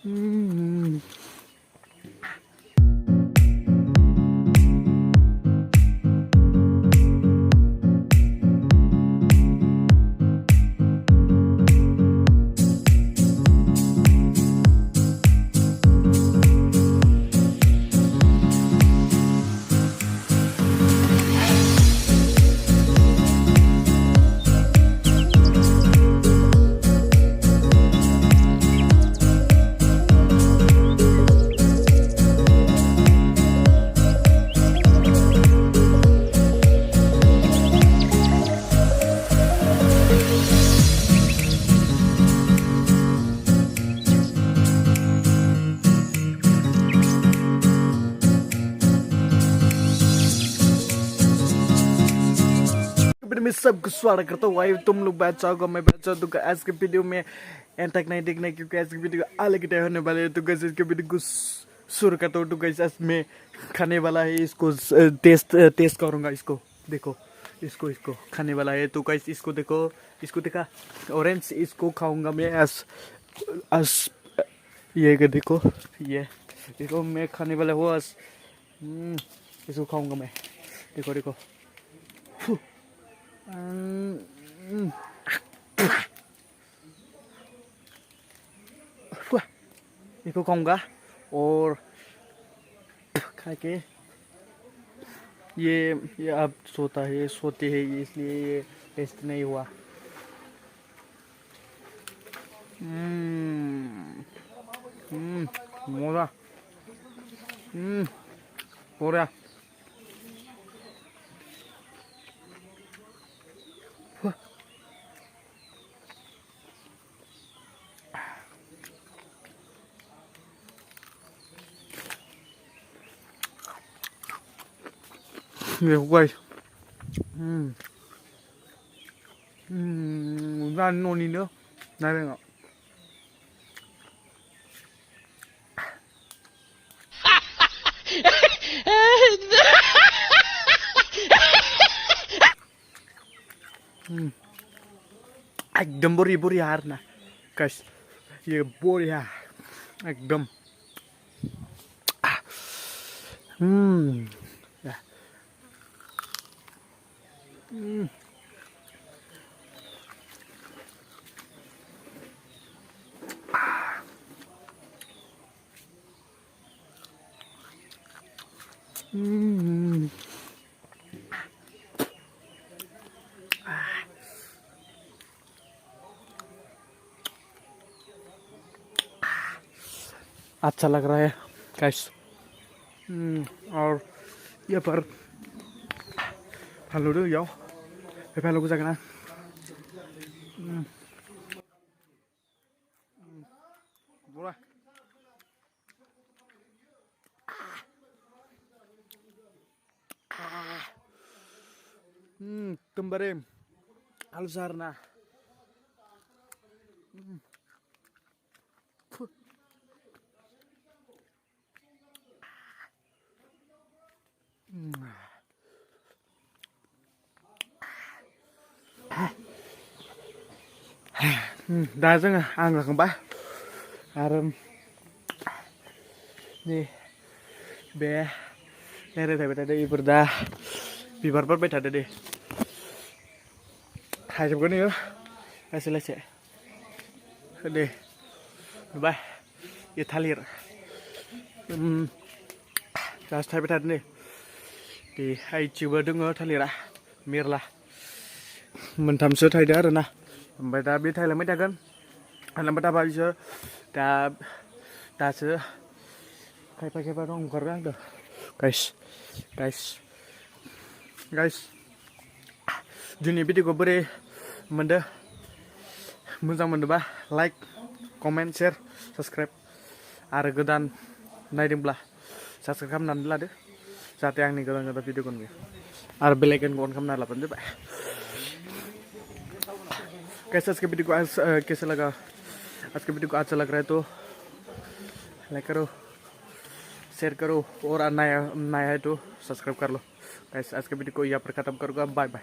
हम्म। मैं सबको स्वागत करता हूँ। भाई तुम लोग बैठ जाओगे, मैं बैठ जाऊँ। तो आज के वीडियो में एंड तक नहीं देखना, क्योंकि आज की वीडियो अलग ही होने वाले है। तो गैस इसके वीडियो को शुरू करता हूँ। तो गैस आज मैं खाने वाला है, इसको टेस्ट करूँगा। इसको देखो, इसको खाने वाला है। तो गैस इसको देखो, इसको देखा ऑरेंज, इसको खाऊंगा मैं। आज ये देखो, ये देखो मैं खाने वाला हूँ आज। इसको खाऊंगा मैं। देखो देखो, इसको खाऊंगा और खा के ये अब सोता है, सोते हैं, इसलिए ये टेस्ट नहीं हुआ। मोरा हो रहा। देखो guys, ra nôn đi nữa này đây ạ. एकदम बोरी बोरी यार ना गाइस, ये बोरिया एकदम। अच्छा लग रहा है गाइस। और ये पर फालू दो जाओ, फालू को जागना। बोला kembali Alzarna. Dah jangan anggap kembali. Aram nih be nere tapi tadi ibadah bibar ber beda deh. Hai jam gini ya, hasil aja. Deh, bye. ये थालिर जास्ट थाइबाय थादों नै दे हाइथिंबो दङ थालिरा मेरला मोनथामसो थायदों आरोना। ओमफ्राय दा बे थायलांबाय थागोन, थायलांबाय थाबा बिसोर दासो खायफा खायफा दं ओंखारबाय आंदो गाइस दिनै भिडिअखौ बोरै मोनदों, मोजां मोनदोंबा लाइक कमेन्ट शेयर साबस्क्राइब आरो गोदान नायदोंब्ला साबस्क्राइब खालामनानै लादो, जाहाथे आंनि गोदान गोदान भिडिअखौ नुयो आरो बेल आइकनखौ अन खालामना लाबानो जाबाय। कैसा आज के वीडियो को आज कैसा लगा, आज के वीडियो को अच्छा लग रहा है तो लाइक करो, शेयर करो और नया है तो सब्सक्राइब कर लो। गाइस आज के वीडियो को यहाँ पर खत्म करूँगा। Bye bye.